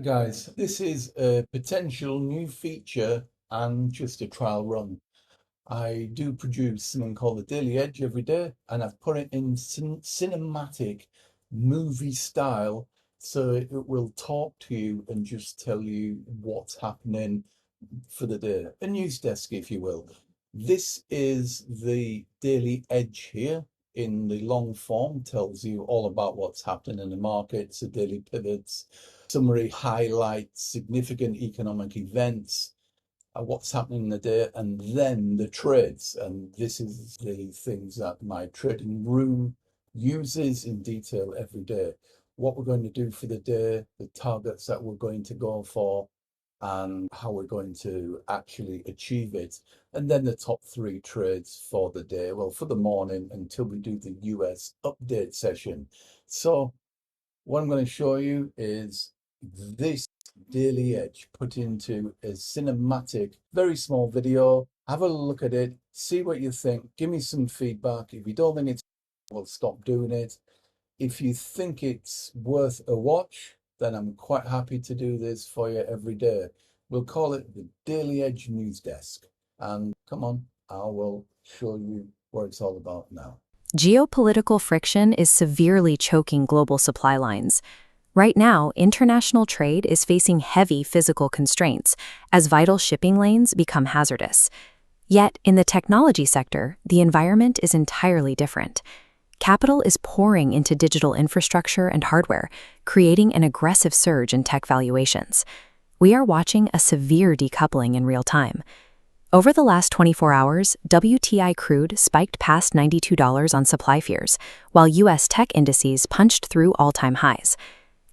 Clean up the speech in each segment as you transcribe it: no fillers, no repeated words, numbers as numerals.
Guys, this is a potential new feature and just a trial run. I do produce something called the Daily Edge every day, and I've put it in cinematic movie style, so it will talk to you and just tell you what's happening for the day. A news desk, if you will. This is the Daily Edge here in the long form, tells you all about what's happening in the markets, the daily pivots, summary highlights, significant economic events, what's happening in the day, and then the trades. And this is the things that my trading room uses in detail every day. What we're going to do for the day, the targets that we're going to go for, and how we're going to actually achieve it. And then the top three trades for the day, well, for the morning until we do the US update session. So what I'm going to show you is this Daily Edge put into a cinematic, very small video. Have a look at it, see what you think, give me some feedback. If you don't think it's, we'll stop doing it. If you think it's worth a watch, then I'm quite happy to do this for you every day. We'll call it the Daily Edge News Desk. And come on, I will show you what it's all about now. Geopolitical friction is severely choking global supply lines. Right now, international trade is facing heavy physical constraints as vital shipping lanes become hazardous. Yet, in the technology sector, the environment is entirely different. Capital is pouring into digital infrastructure and hardware, creating an aggressive surge in tech valuations. We are watching a severe decoupling in real time. Over the last 24 hours, WTI crude spiked past $92 on supply fears, while U.S. tech indices punched through all-time highs.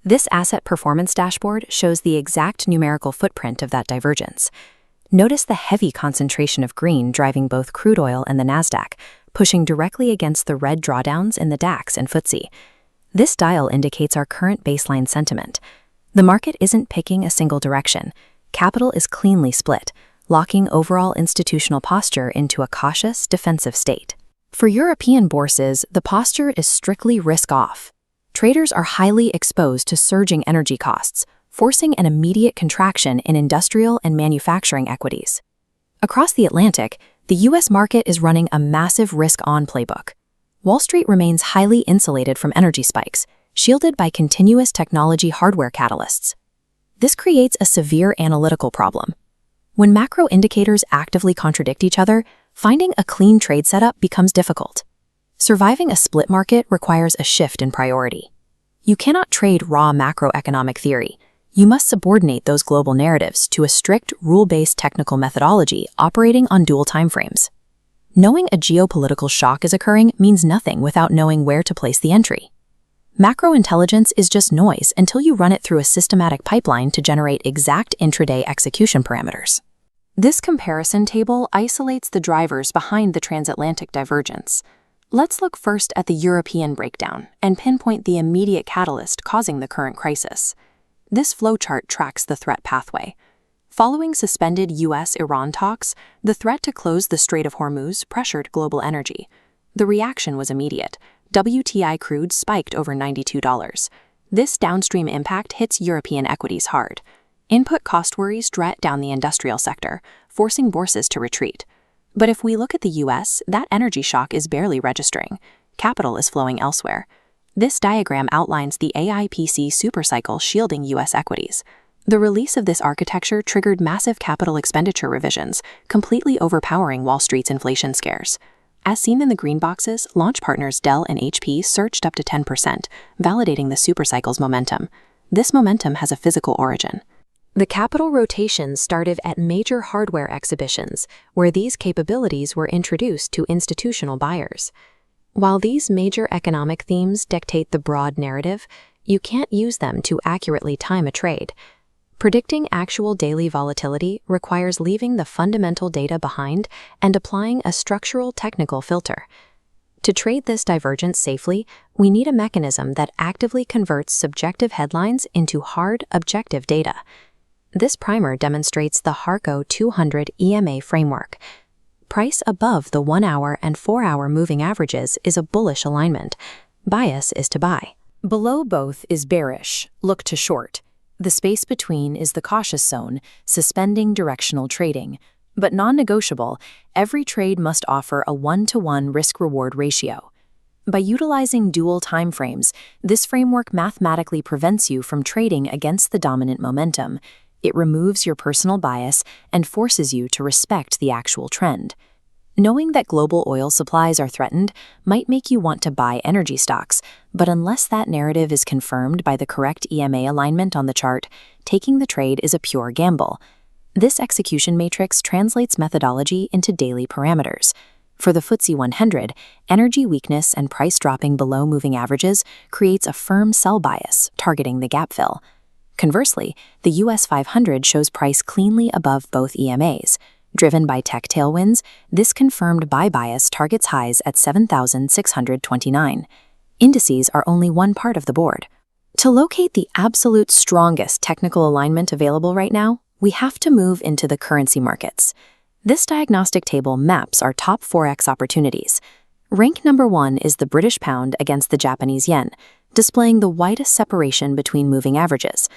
This asset performance dashboard shows the exact numerical footprint of that divergence. Notice the heavy concentration of green driving both crude oil and the Nasdaq, pushing directly against the red drawdowns in the DAX and FTSE. This dial indicates our current baseline sentiment. The market isn't picking a single direction. Capital is cleanly split, locking overall institutional posture into a cautious, defensive state. For European bourses, the posture is strictly risk-off. Traders are highly exposed to surging energy costs, forcing an immediate contraction in industrial and manufacturing equities. Across the Atlantic, the U.S. market is running a massive risk-on playbook. Wall Street remains highly insulated from energy spikes, shielded by continuous technology hardware catalysts. This creates a severe analytical problem. When macro indicators actively contradict each other, finding a clean trade setup becomes difficult. Surviving a split market requires a shift in priority. You cannot trade raw macroeconomic theory. You must subordinate those global narratives to a strict, rule-based technical methodology operating on dual timeframes. Knowing a geopolitical shock is occurring means nothing without knowing where to place the entry. Macro intelligence is just noise until you run it through a systematic pipeline to generate exact intraday execution parameters. This comparison table isolates the drivers behind the transatlantic divergence. Let's look first at the European breakdown and pinpoint the immediate catalyst causing the current crisis. This flowchart tracks the threat pathway. Following suspended U.S.-Iran talks, the threat to close the Strait of Hormuz pressured global energy. The reaction was immediate. WTI crude spiked over $92. This downstream impact hits European equities hard. Input cost worries dragged down the industrial sector, forcing bourses to retreat. But if we look at the U.S., that energy shock is barely registering. Capital is flowing elsewhere. This diagram outlines the AIPC supercycle shielding U.S. equities. The release of this architecture triggered massive capital expenditure revisions, completely overpowering Wall Street's inflation scares. As seen in the green boxes, launch partners Dell and HP surged up to 10%, validating the supercycle's momentum. This momentum has a physical origin. The capital rotations started at major hardware exhibitions, where these capabilities were introduced to institutional buyers. While these major economic themes dictate the broad narrative, you can't use them to accurately time a trade. Predicting actual daily volatility requires leaving the fundamental data behind and applying a structural technical filter. To trade this divergence safely, we need a mechanism that actively converts subjective headlines into hard, objective data. This primer demonstrates the HARKO 200 EMA framework. Price above the 1-hour and 4-hour moving averages is a bullish alignment. Bias is to buy. Below both is bearish, look to short. The space between is the cautious zone, suspending directional trading. But non-negotiable, every trade must offer a 1-to-1 risk-reward ratio. By utilizing dual timeframes, this framework mathematically prevents you from trading against the dominant momentum. It removes your personal bias and forces you to respect the actual trend. Knowing that global oil supplies are threatened might make you want to buy energy stocks, but unless that narrative is confirmed by the correct EMA alignment on the chart, taking the trade is a pure gamble. This execution matrix translates methodology into daily parameters. For the FTSE 100, energy weakness and price dropping below moving averages creates a firm sell bias, targeting the gap fill. Conversely, the US 500 shows price cleanly above both EMAs. Driven by tech tailwinds, this confirmed buy bias targets highs at 7,629. Indices are only one part of the board. To locate the absolute strongest technical alignment available right now, we have to move into the currency markets. This diagnostic table maps our top Forex opportunities. Rank number 1 is the British pound against the Japanese yen, displaying the widest separation between moving averages.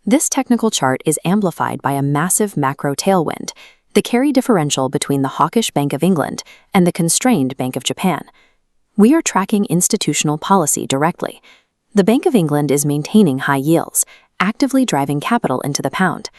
This technical chart is amplified by a massive macro tailwind, the carry differential between the hawkish Bank of England and the constrained Bank of Japan. We are tracking institutional policy directly. The Bank of England is maintaining high yields, actively driving capital into the pound.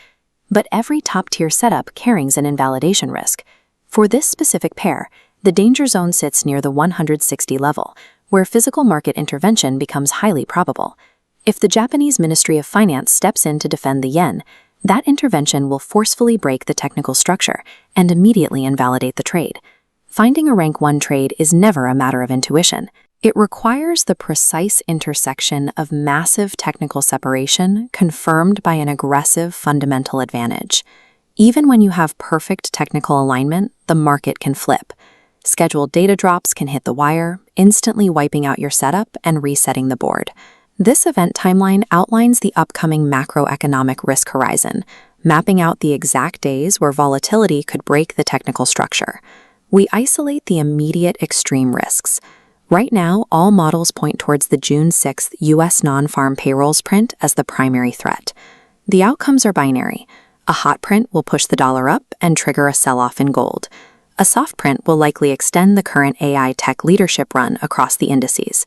But every top-tier setup carries an invalidation risk. For this specific pair, the danger zone sits near the 160 level, where physical market intervention becomes highly probable. If the Japanese Ministry of Finance steps in to defend the yen, that intervention will forcefully break the technical structure and immediately invalidate the trade. Finding a rank 1 trade is never a matter of intuition. It requires the precise intersection of massive technical separation confirmed by an aggressive fundamental advantage. Even when you have perfect technical alignment, the market can flip. Scheduled data drops can hit the wire, instantly wiping out your setup and resetting the board. This event timeline outlines the upcoming macroeconomic risk horizon, mapping out the exact days where volatility could break the technical structure. We isolate the immediate extreme risks. Right now, all models point towards the June 6th U.S. non-farm payrolls print as the primary threat. The outcomes are binary. A hot print will push the dollar up and trigger a sell-off in gold. A soft print will likely extend the current AI tech leadership run across the indices.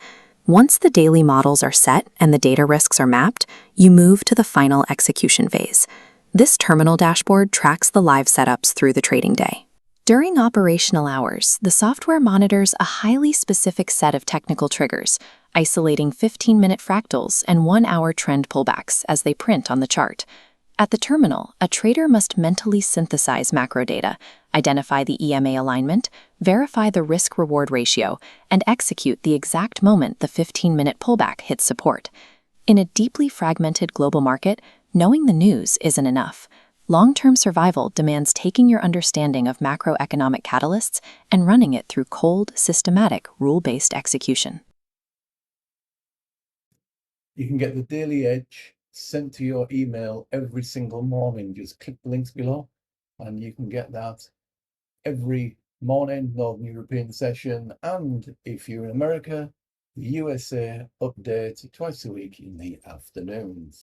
Once the daily models are set and the data risks are mapped, you move to the final execution phase. This terminal dashboard tracks the live setups through the trading day. During operational hours, the software monitors a highly specific set of technical triggers, isolating 15-minute fractals and 1-hour trend pullbacks as they print on the chart. At the terminal, a trader must mentally synthesize macro data, identify the EMA alignment, verify the risk-reward ratio, and execute the exact moment the 15-minute pullback hits support. In a deeply fragmented global market, knowing the news isn't enough. Long-term survival demands taking your understanding of macroeconomic catalysts and running it through cold, systematic, rule-based execution. You can get the Daily Edge sent to your email every single morning. Just click the links below and you can get that every morning, Northern European session. And if you're in America, the USA update twice a week in the afternoons.